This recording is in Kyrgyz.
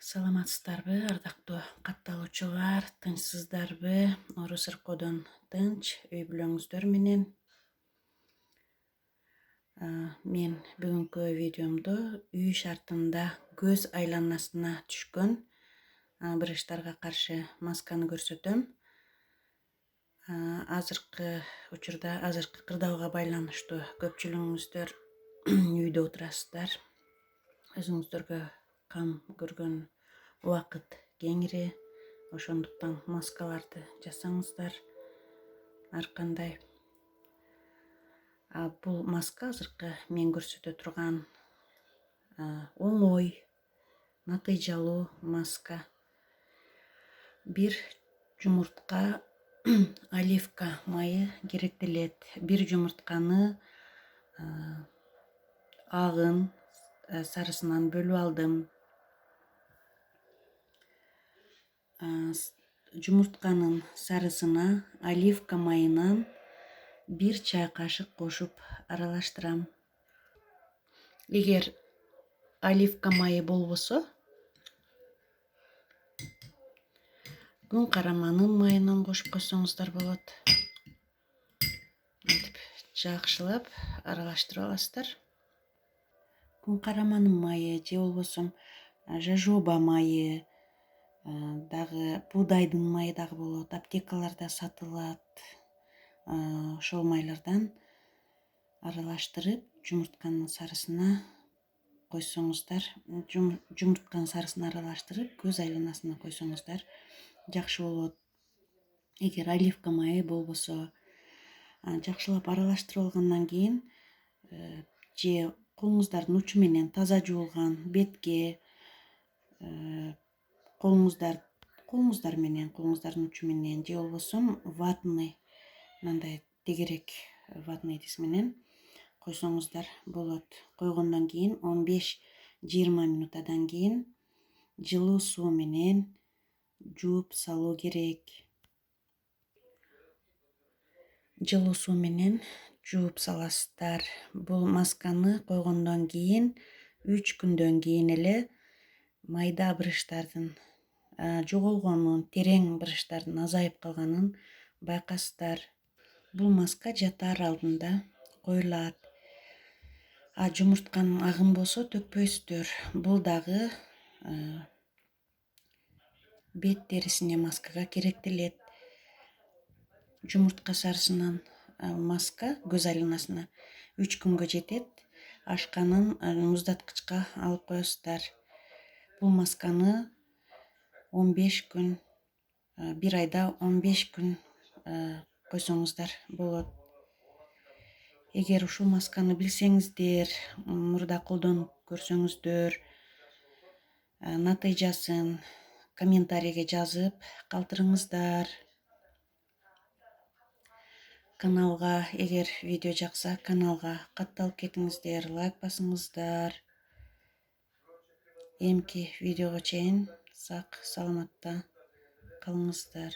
Саламатсыздарбы, ардактуу катталуучулар, тынчсыздарбы? Ору сыркоодон тынч, үй бүлөңүздөр менен. Мен бүгүнкү видеомдо үй шартында көз айланасына түшкөн брыштарга каршы масканы көрсөтөм. Азыркы учурда, азыркы кырдаалга байланыштуу көпчүлүгүңүздөр үйдө отурасыздар. Өзүңүздөргө кам көргөн убакыт кеңири, ошондуктан маскаларды жасаңыздар ар кандай. Бул маска азыркы мен көрсөтө турган оңой, натыйжалуу маска. Бир жумуртка оливка майы керектелет. Бир жумуртканы агын сарысынан бөлүп алдым. Жумуртканын сарысына оливка майынан 1 чай кашык кошуп аралаштырам. Эгер оливка майы болбосо, күн караманын майынан кошуп койсоңуздар болот. Мынтип жакшылап аралаштырып аласыздар. Күн караманын майы же болбосо жожоба майы, дагы буудайдын майы дагы болот. Аптекаларда сатылат. Ошол майлардан аралаштырып, жумуртканын сарысына койсоңуздар, жумуртканын сарысына аралаштырып, көз айланасына койсоңуздар жакшы болот. Эгер оливка майы болбосо, жакшылап аралаштырып алгандан кийин же колуңуздардын учу менен таза жуулган бетке, колуңуздардын учу менен же болбосо ватный, мындай тегерек ватный идис менен койсоңуздар болот. Койгондон кийин 15-20 минутадан кийин жылуу суу менен жууп салуу керек. Жылуу суу менен жууп саласыздар. Бул масканы койгондон кийин 3 күндөн кийин эле майда брыштардын жоголгонун, терең брыштардын азайып калганын байкайсыздар. Бул маска жатаар алдында коюлат. Жумуртканын агын болсо төкпөйсүздөр. Бул дагы бет терисине маскага керектелет. Жумуртка сарысынан маска көз айланасына 3 күнгө жетет. Ашканын муздаткычка алып коесуздар. Бул масканы 15 күн, бир айда 15 күн койсоңуздар болот. Эгер ушул масканы билсеңиздер, мурда колдонуп көрсөңүздөр, натыйжасын комментарийге жазып калтырыңыздар. Каналга, эгер видео жакса, каналга катталып кетиңиздер, лайк басыңыздар. Эмки видеого чейин сак саламатта калыңыздар.